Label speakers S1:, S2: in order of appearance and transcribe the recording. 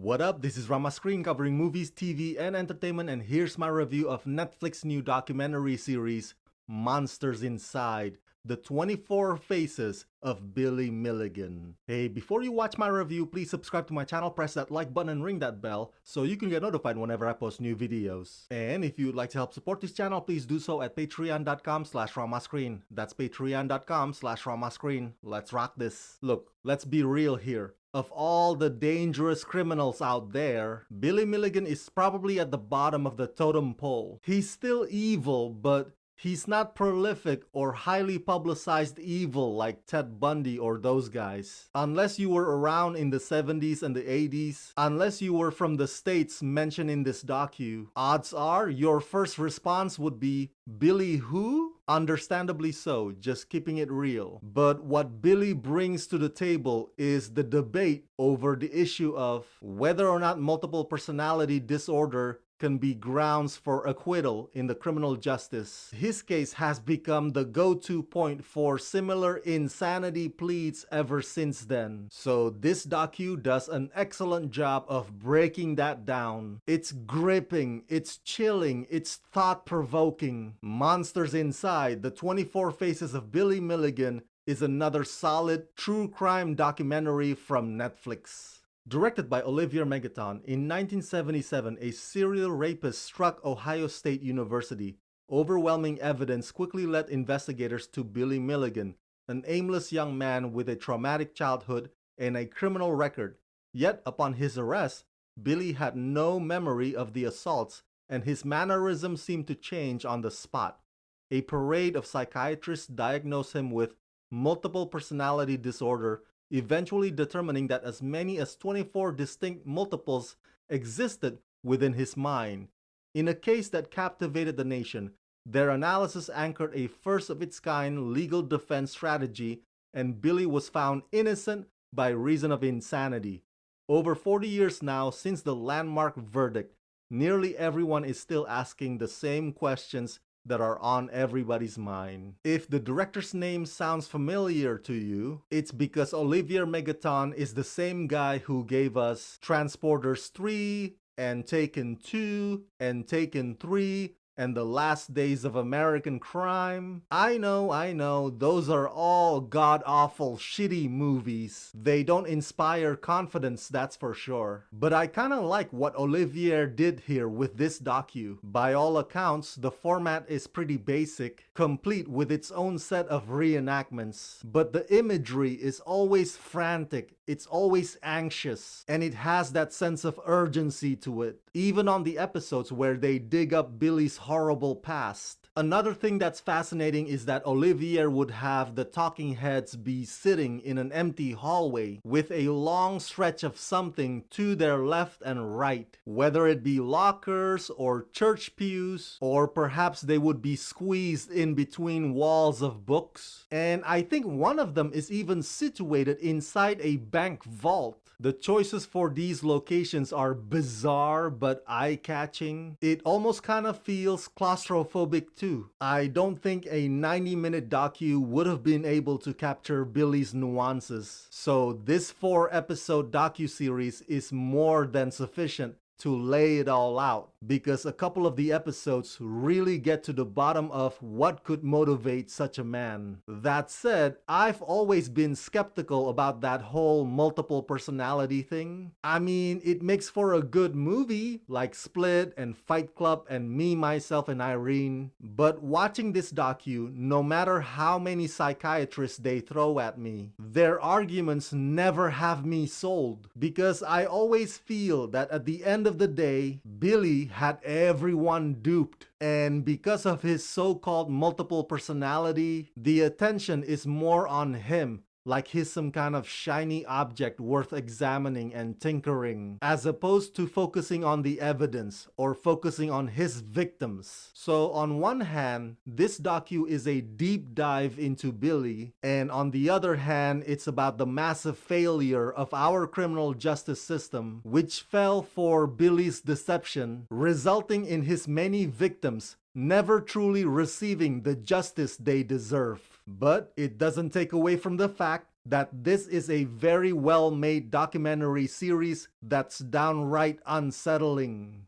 S1: What up? This is Rama Screen covering movies, TV, and entertainment, and here's my review of Netflix's new documentary series, Monsters Inside, the 24 Faces of Billy Milligan. Hey, before you watch my review, please subscribe to my channel, press that like button, and ring that bell so you can get notified whenever I post new videos. And if you'd like to help support this channel, please do so at patreon.com/ramascreen. That's patreon.com/ramascreen. Let's rock this. Look, let's be real here. Of all the dangerous criminals out there, Billy Milligan is probably at the bottom of the totem pole. He's still evil, but he's not prolific or highly publicized evil like Ted Bundy or those guys. Unless you were around in the 70s and the 80s, unless you were from the states mentioned in this docu, odds are your first response would be, Billy who? Understandably so, just keeping it real. But what Billy brings to the table is the debate over the issue of whether or not multiple personality disorder can be grounds for acquittal in the criminal justice. His case has become the go-to point for similar insanity pleas ever since then. So this docu does an excellent job of breaking that down. It's gripping, it's chilling, it's thought-provoking. Monsters Inside, the 24 Faces of Billy Milligan is another solid true crime documentary from Netflix. Directed by Olivier Megaton, in 1977, a serial rapist struck Ohio State University. Overwhelming evidence quickly led investigators to Billy Milligan, an aimless young man with a traumatic childhood and a criminal record. Yet, upon his arrest, Billy had no memory of the assaults, and his mannerisms seemed to change on the spot. A parade of psychiatrists diagnosed him with multiple personality disorder, eventually determining that as many as 24 distinct multiples existed within his mind. In a case that captivated the nation, their analysis anchored a first-of-its-kind legal defense strategy, and Billy was found innocent by reason of insanity. Over 40 years now since the landmark verdict, nearly everyone is still asking the same questions that are on everybody's mind. If the director's name sounds familiar to you, it's because Olivier Megaton is the same guy who gave us Transporters 3 and Taken 2 and Taken 3 and The Last Days of American Crime. I know, those are all god-awful, shitty movies. They don't inspire confidence, that's for sure. But I kinda like what Olivier did here with this docu. By all accounts, the format is pretty basic, complete with its own set of reenactments. But the imagery is always frantic, it's always anxious, and it has that sense of urgency to it, even on the episodes where they dig up Billy's horrible past. Another thing that's fascinating is that Olivier would have the talking heads be sitting in an empty hallway with a long stretch of something to their left and right, whether it be lockers or church pews, or perhaps they would be squeezed in between walls of books. And I think one of them is even situated inside a bank vault. The choices for these locations are bizarre but eye-catching. It almost kind of feels claustrophobic too. I don't think a 90-minute docu would have been able to capture Billy's nuances. So this 4-episode docu-series is more than sufficient to lay it all out, because a couple of the episodes really get to the bottom of what could motivate such a man. That said, I've always been skeptical about that whole multiple personality thing. I mean, it makes for a good movie, like Split and Fight Club and Me, Myself and Irene, but watching this docu, no matter how many psychiatrists they throw at me, their arguments never have me sold, because I always feel that at the end of the day, Billy had everyone duped. And because of his so-called multiple personality, the attention is more on him, like he's some kind of shiny object worth examining and tinkering, as opposed to focusing on the evidence or focusing on his victims. So on one hand, this docu is a deep dive into Billy, and on the other hand, it's about the massive failure of our criminal justice system, which fell for Billy's deception, resulting in his many victims never truly receiving the justice they deserve. But it doesn't take away from the fact that this is a very well made documentary series that's downright unsettling.